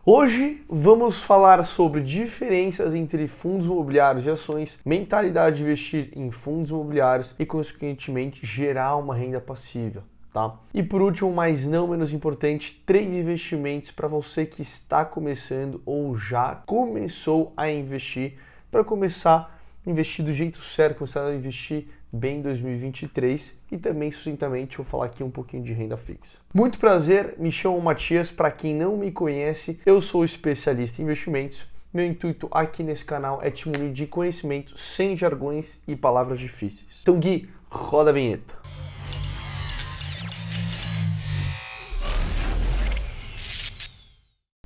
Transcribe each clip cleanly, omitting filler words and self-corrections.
Hoje vamos falar sobre diferenças entre fundos imobiliários e ações, mentalidade de investir em fundos imobiliários e, consequentemente, gerar uma renda passiva. Tá? E por último, mas não menos importante, 3 investimentos para você que está começando ou já começou a investir, para começar a investir do jeito certo, começar a investir bem em 2023 e também sucintamente vou falar aqui um pouquinho de renda fixa. Muito prazer, me chamo Matias, para quem não me conhece, eu sou especialista em investimentos. Meu intuito aqui nesse canal é te munir de conhecimento sem jargões e palavras difíceis. Então Gui, roda a vinheta.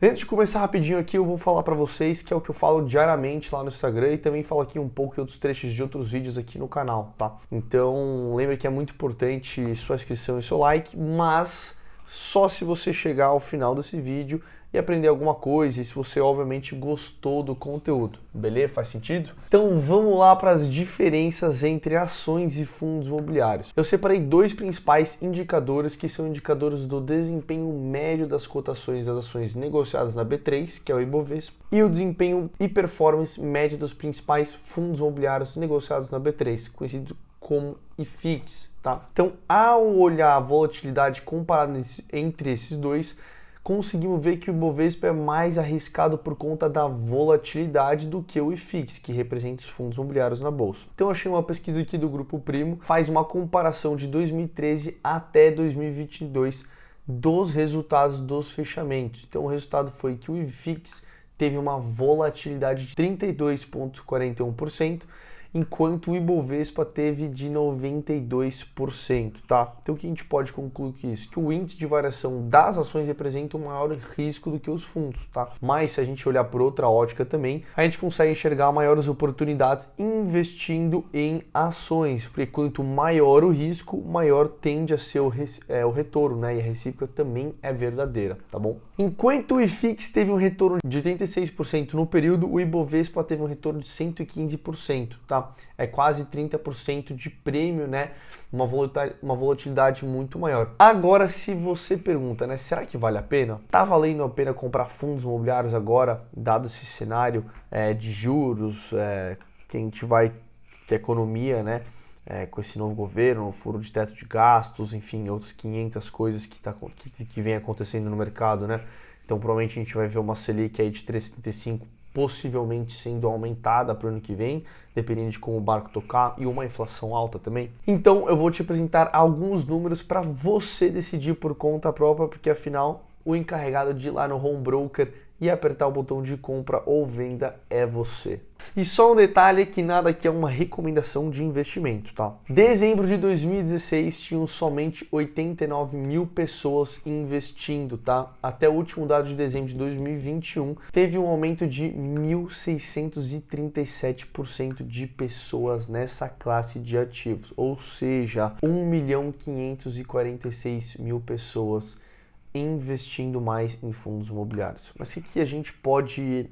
Antes de começar rapidinho aqui, eu vou falar para vocês que é o que eu falo diariamente lá no Instagram e também falo aqui um pouco em outros trechos de outros vídeos aqui no canal, tá? Então, lembre que é muito importante sua inscrição e seu like, mas só se você chegar ao final desse vídeo e aprender alguma coisa e se você obviamente gostou do conteúdo, beleza? Faz sentido? Então vamos lá para as diferenças entre ações e fundos imobiliários. Eu separei 2 principais indicadores que são indicadores do desempenho médio das cotações das ações negociadas na B3, que é o Ibovespa, e o desempenho e performance médio dos principais fundos imobiliários negociados na B3, conhecido como IFIX, tá? Então, ao olhar a volatilidade comparada entre esses dois, conseguimos ver que o Ibovespa é mais arriscado por conta da volatilidade do que o IFIX, que representa os fundos imobiliários na bolsa. Então eu achei uma pesquisa aqui do Grupo Primo, faz uma comparação de 2013 até 2022 dos resultados dos fechamentos. Então o resultado foi que o IFIX teve uma volatilidade de 32,41%, enquanto o Ibovespa teve de 92%, tá? Então o que a gente pode concluir com isso? Que o índice de variação das ações representa um maior risco do que os fundos, tá? Mas se a gente olhar por outra ótica também, a gente consegue enxergar maiores oportunidades investindo em ações, porque quanto maior o risco, maior tende a ser o retorno, né? E a recíproca também é verdadeira, tá bom? Enquanto o IFIX teve um retorno de 86% no período, o Ibovespa teve um retorno de 115%, tá? É quase 30% de prêmio, né? Uma volatilidade muito maior. Agora, se você pergunta, né? Será que vale a pena? Tá valendo a pena comprar fundos imobiliários agora, dado esse cenário de juros, que a gente vai ter economia, né? Com esse novo governo, o furo de teto de gastos, enfim, outras 500 coisas que vem acontecendo no mercado, né? Então, provavelmente a gente vai ver uma Selic aí de 3,75, possivelmente sendo aumentada para o ano que vem, dependendo de como o barco tocar, e uma inflação alta também. Então, eu vou te apresentar alguns números para você decidir por conta própria, porque afinal, o encarregado de ir lá no home broker e apertar o botão de compra ou venda é você. E só um detalhe que nada aqui é uma recomendação de investimento, tá? Dezembro de 2016 tinham somente 89 mil pessoas investindo, tá? Até o último dado de dezembro de 2021 teve um aumento de 1.637% de pessoas nessa classe de ativos, ou seja, 1.546.000 pessoas investindo mais em fundos imobiliários. Mas o que a gente pode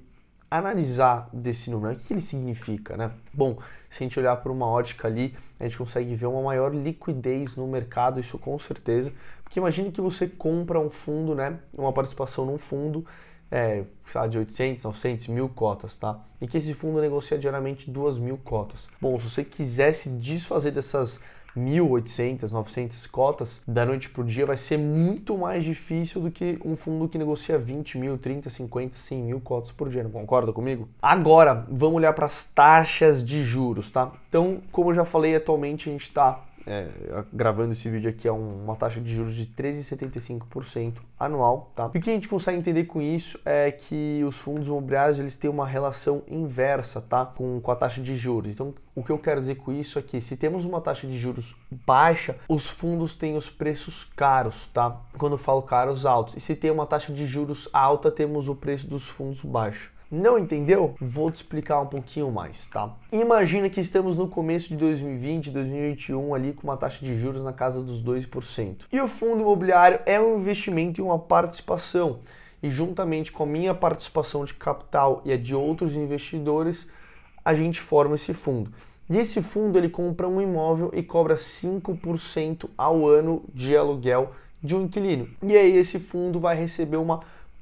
analisar desse número? O que ele significa, né? Bom, se a gente olhar por uma ótica ali, a gente consegue ver uma maior liquidez no mercado, isso com certeza. Porque imagine que você compra um fundo, né? Uma participação num fundo, sei lá, de 800, 900, 1.000 cotas, tá? E que esse fundo negocia diariamente 2.000 cotas. Bom, se você quisesse desfazer dessas 1.800, 900 cotas da noite pro dia, vai ser muito mais difícil do que um fundo que negocia 20 mil, 30, 50, 100 mil cotas por dia, não concorda comigo? Agora, vamos olhar para as taxas de juros, tá? Então, como eu já falei, atualmente a gente está gravando esse vídeo aqui, é uma taxa de juros de 13,75% anual, tá? E o que a gente consegue entender com isso é que os fundos imobiliários, eles têm uma relação inversa, tá? Com a taxa de juros. Então, o que eu quero dizer com isso é que se temos uma taxa de juros baixa, os fundos têm os preços caros, tá? Quando eu falo caros, altos. E se tem uma taxa de juros alta, temos o preço dos fundos baixo. Não entendeu? Vou te explicar um pouquinho mais, tá? Imagina que estamos no começo de 2020, 2021 ali com uma taxa de juros na casa dos 2%. E o fundo imobiliário é um investimento em uma participação. E juntamente com a minha participação de capital e a de outros investidores, a gente forma esse fundo. E esse fundo ele compra um imóvel e cobra 5% ao ano de aluguel de um inquilino. E aí esse fundo vai receber uma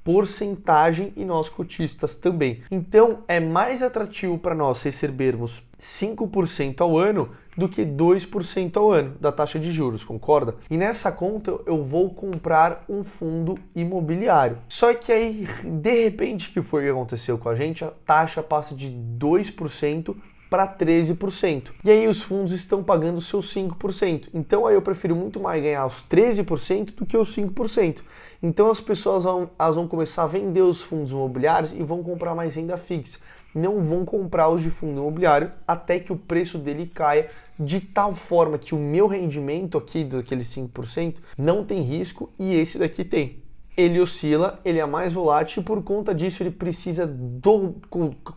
porcentagem e nós cotistas também. Então é mais atrativo para nós recebermos 5% ao ano do que 2% ao ano da taxa de juros, concorda? E nessa conta eu vou comprar um fundo imobiliário. Só que aí, de repente, que foi o que aconteceu com a gente, a taxa passa de 2% para 13%. E aí os fundos estão pagando seus 5%. Então aí eu prefiro muito mais ganhar os 13% do que os 5%. Então as pessoas vão começar a vender os fundos imobiliários e vão comprar mais renda fixa. Não vão comprar os de fundo imobiliário até que o preço dele caia de tal forma que o meu rendimento aqui daqueles 5% não tem risco e esse daqui tem. Ele oscila, ele é mais volátil e por conta disso ele precisa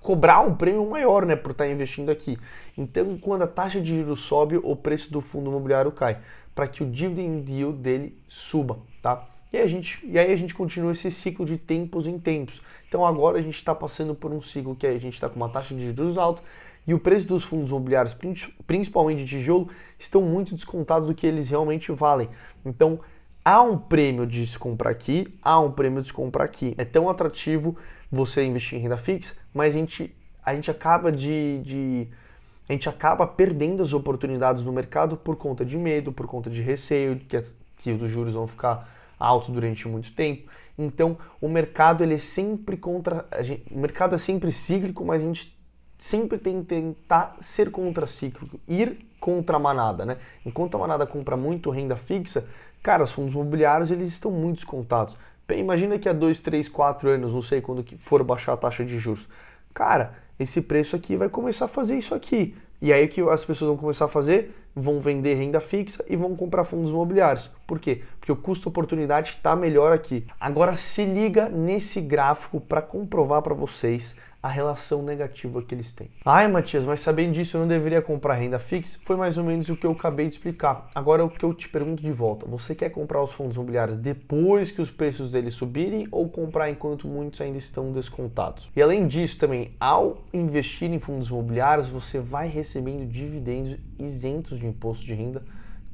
cobrar um prêmio maior, né, por estar investindo aqui. Então, quando a taxa de juros sobe, o preço do fundo imobiliário cai, para que o dividend yield dele suba, tá? E aí a gente continua esse ciclo de tempos em tempos. Então agora a gente está passando por um ciclo que a gente está com uma taxa de juros alta e o preço dos fundos imobiliários, principalmente de tijolo, estão muito descontados do que eles realmente valem. Então, há um prêmio de se comprar aqui, há um prêmio de se comprar aqui. É tão atrativo você investir em renda fixa, mas a gente acaba perdendo as oportunidades no mercado por conta de medo, por conta de receio, que os juros vão ficar altos durante muito tempo. Então, o mercado ele é sempre o mercado é sempre cíclico, mas a gente sempre tem que tentar ser contracíclico, ir contra a manada, né? Enquanto a manada compra muito renda fixa, cara, os fundos imobiliários eles estão muito descontados. Imagina que há 2, 3, 4 anos, não sei quando que for baixar a taxa de juros. Cara, esse preço aqui vai começar a fazer isso aqui. E aí o que as pessoas vão começar a fazer? Vão vender renda fixa e vão comprar fundos imobiliários. Por quê? Porque o custo-oportunidade está melhor aqui. Agora se liga nesse gráfico para comprovar para vocês a relação negativa que eles têm. Ai, Matias, mas sabendo disso eu não deveria comprar renda fixa? Foi mais ou menos o que eu acabei de explicar. Agora o que eu te pergunto de volta, você quer comprar os fundos imobiliários depois que os preços deles subirem ou comprar enquanto muitos ainda estão descontados? E além disso também, ao investir em fundos imobiliários, você vai recebendo dividendos isentos de imposto de renda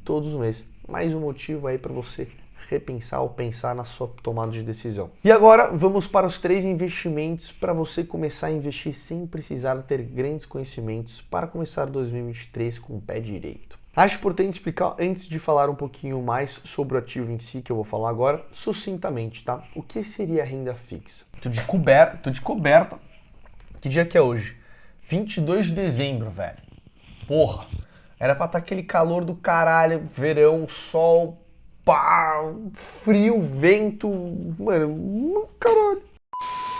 todos os meses. Mais um motivo aí para você repensar ou pensar na sua tomada de decisão. E agora vamos para os 3 investimentos para você começar a investir sem precisar ter grandes conhecimentos para começar 2023 com o pé direito. Acho importante explicar, antes de falar um pouquinho mais sobre o ativo em si, que eu vou falar agora, sucintamente, tá? O que seria a renda fixa? Tô de coberta. Que dia que é hoje? 22 de dezembro, velho. Porra, era pra estar aquele calor do caralho, verão, sol, pá, frio, vento, mano, caralho.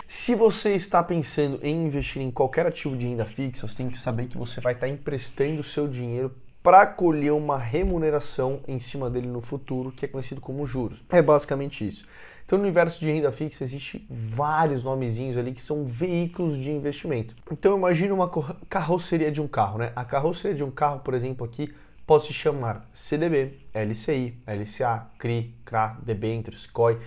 Se você está pensando em investir em qualquer ativo de renda fixa, você tem que saber que você vai estar emprestando o seu dinheiro para colher uma remuneração em cima dele no futuro, que é conhecido como juros. É basicamente isso. Então, no universo de renda fixa, existe vários nomezinhos ali que são veículos de investimento. Então, imagina uma carroceria de um carro, né? A carroceria de um carro, por exemplo, aqui, pode se chamar CDB, LCI, LCA, CRI, CRA, debêntures, COI.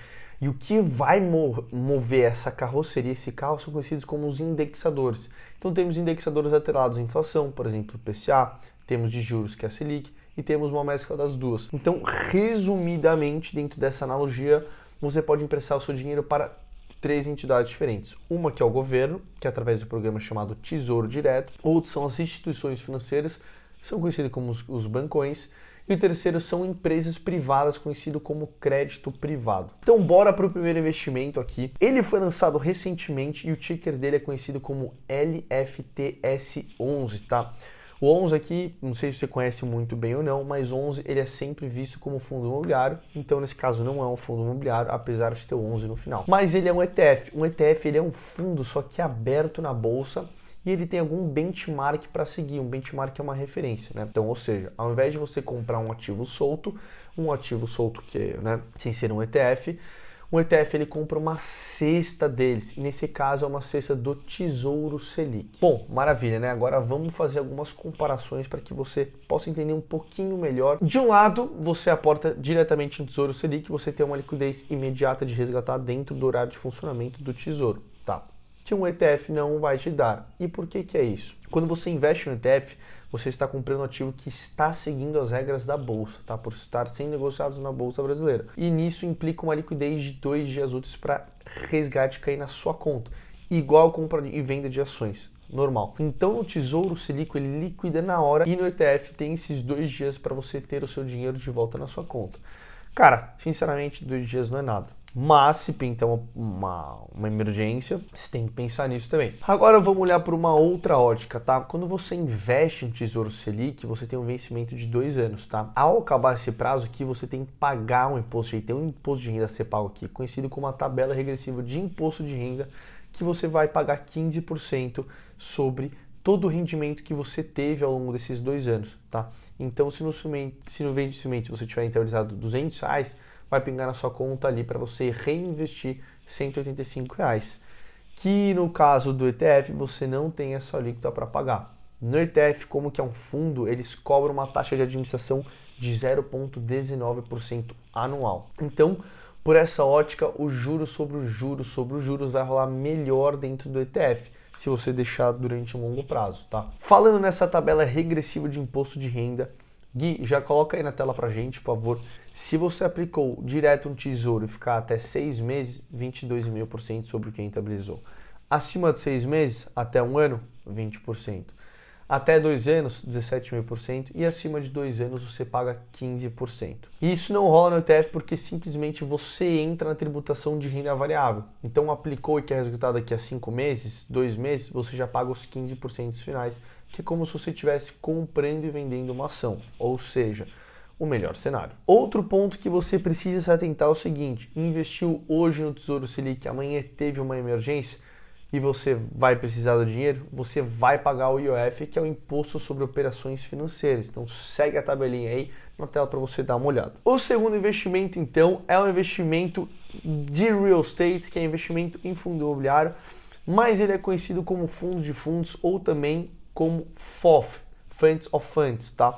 E o que vai mover essa carroceria, esse carro, são conhecidos como os indexadores. Então temos indexadores atrelados à inflação, por exemplo, o PCA, temos de juros, que é a Selic, e temos uma mescla das duas. Então, resumidamente, dentro dessa analogia, você pode emprestar o seu dinheiro para 3 entidades diferentes. Uma que é o governo, que é através do programa chamado Tesouro Direto. Outros são as instituições financeiras, são conhecidos como os bancões, e o terceiro são empresas privadas, conhecido como crédito privado. Então bora para o primeiro investimento aqui. Ele foi lançado recentemente e o ticker dele é conhecido como LFTS11, tá? O 11 aqui, não sei se você conhece muito bem ou não, mas 11 ele é sempre visto como fundo imobiliário, então nesse caso não é um fundo imobiliário, apesar de ter o 11 no final. Mas ele é um ETF. Um ETF ele é um fundo, só que aberto na bolsa, e ele tem algum benchmark para seguir. Um benchmark é uma referência, né? Então, ou seja, ao invés de você comprar um ativo solto que, né, sem ser um ETF ele compra uma cesta deles. E nesse caso é uma cesta do Tesouro Selic. Bom, maravilha, né? Agora vamos fazer algumas comparações para que você possa entender um pouquinho melhor. De um lado, você aporta diretamente no Tesouro Selic, você tem uma liquidez imediata de resgatar dentro do horário de funcionamento do Tesouro, tá? Que um ETF não vai te dar. E por que é isso? Quando você investe no ETF, você está comprando um ativo que está seguindo as regras da Bolsa, tá? Por estar sendo negociados na Bolsa Brasileira. E nisso implica uma liquidez de 2 dias úteis para resgate cair na sua conta, igual compra e venda de ações. Normal. Então o Tesouro Selic ele liquida na hora e no ETF tem esses 2 dias para você ter o seu dinheiro de volta na sua conta. Cara, sinceramente 2 dias não é nada. Mas se pinta uma emergência, você tem que pensar nisso também. Agora vamos olhar para uma outra ótica, tá? Quando você investe em Tesouro Selic, você tem um vencimento de 2 anos, tá? Ao acabar esse prazo aqui, você tem que pagar um imposto, tem um imposto de renda a ser pago aqui, conhecido como a tabela regressiva de imposto de renda, que você vai pagar 15% sobre todo o rendimento que você teve ao longo desses 2 anos, tá? Então, se no vencimento você tiver interiorizado R$200, vai pingar na sua conta ali para você reinvestir R$185, que no caso do ETF você não tem essa alíquota para pagar. No ETF, como que é um fundo, eles cobram uma taxa de administração de 0,19% anual. Então, por essa ótica, o juros sobre os juros vai rolar melhor dentro do ETF, se você deixar durante um longo prazo, tá? Falando nessa tabela regressiva de imposto de renda, Gui, já coloca aí na tela pra gente, por favor. Se você aplicou direto no Tesouro e ficar até 6 meses, 22,5% sobre o que rentabilizou. Acima de 6 meses, até 1 ano, 20%. Até 2 anos, 17,5%. E acima de 2 anos, você paga 15%. E isso não rola no ETF porque simplesmente você entra na tributação de renda variável. Então, aplicou e quer resultado daqui a 5 meses, 2 meses, você já paga os 15% finais, que é como se você estivesse comprando e vendendo uma ação. Ou seja, o melhor cenário. Outro ponto que você precisa se atentar é o seguinte: investiu hoje no Tesouro Selic, amanhã teve uma emergência, e você vai precisar do dinheiro, você vai pagar o IOF, que é o Imposto sobre Operações Financeiras. Então segue a tabelinha aí na tela para você dar uma olhada. O segundo investimento, então, é um investimento de real estate, que é investimento em fundo imobiliário, mas ele é conhecido como fundo de fundos ou também como FOF, Funds of Funds, tá?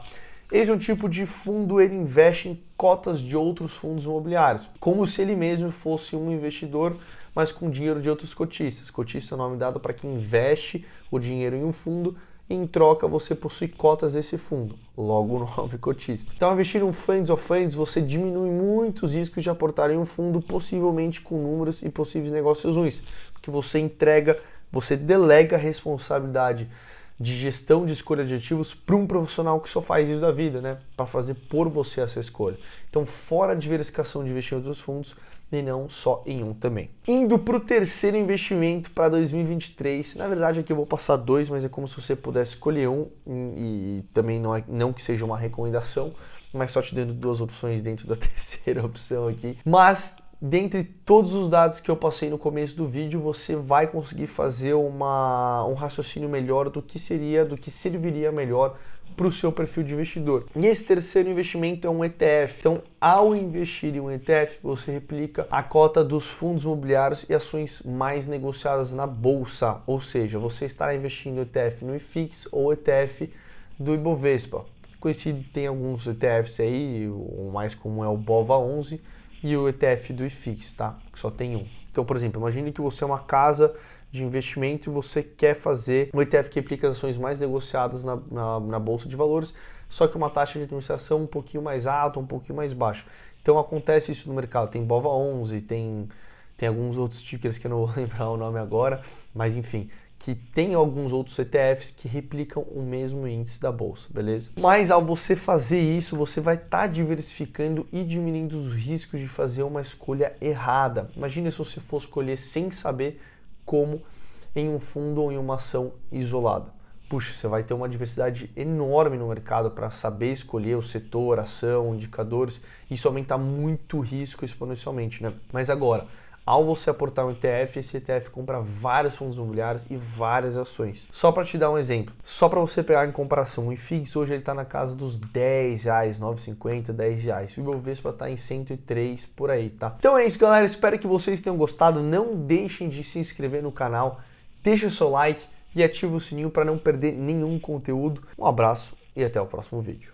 Esse é um tipo de fundo, ele investe em cotas de outros fundos imobiliários, como se ele mesmo fosse um investidor, mas com dinheiro de outros cotistas. Cotista é o nome dado para quem investe o dinheiro em um fundo e em troca você possui cotas desse fundo, logo o nome cotista. Então, investir em um Funds of Funds, você diminui muitos riscos de aportar em um fundo, possivelmente com números e possíveis negócios ruins, porque você delega a responsabilidade de gestão de escolha de ativos para um profissional que só faz isso da vida, né? Para fazer por você essa escolha. Então, fora a diversificação de investir em outros fundos, e não só em um também. Indo para o terceiro investimento para 2023, na verdade aqui eu vou passar 2, mas é como se você pudesse escolher um, e também não que seja uma recomendação, mas só te dando 2 opções dentro da terceira opção aqui. Mas dentre todos os dados que eu passei no começo do vídeo, você vai conseguir fazer um raciocínio melhor do que serviria melhor para o seu perfil de investidor. E esse terceiro investimento é um ETF. Então, ao investir em um ETF, você replica a cota dos fundos imobiliários e ações mais negociadas na bolsa. Ou seja, você estará investindo em ETF no IFIX ou ETF do Ibovespa. Conhecido, tem alguns ETFs aí, o mais comum é o BOVA11 e o ETF do IFIX, tá? Que só tem um. Então, por exemplo, imagine que você é uma casa de investimento e você quer fazer um ETF que replica as ações mais negociadas na Bolsa de Valores, só que uma taxa de administração um pouquinho mais alta, um pouquinho mais baixa. Então acontece isso no mercado, tem BOVA11, tem alguns outros tickers que eu não vou lembrar o nome agora, mas enfim, que tem alguns outros ETFs que replicam o mesmo índice da Bolsa, beleza? Mas ao você fazer isso, você vai estar diversificando e diminuindo os riscos de fazer uma escolha errada. Imagina se você for escolher sem saber como em um fundo ou em uma ação isolada. Puxa, você vai ter uma diversidade enorme no mercado para saber escolher o setor, ação, indicadores. Isso aumenta muito o risco exponencialmente, né? Mas agora, ao você aportar um ETF, esse ETF compra vários fundos imobiliários e várias ações. Só para te dar um exemplo, só para você pegar em comparação, o IFIX hoje ele está na casa dos R$10, R$9,50, R$10. O Ibovespa está em 103 por aí, tá? Então é isso, galera. Espero que vocês tenham gostado. Não deixem de se inscrever no canal, deixa o seu like e ativa o sininho para não perder nenhum conteúdo. Um abraço e até o próximo vídeo.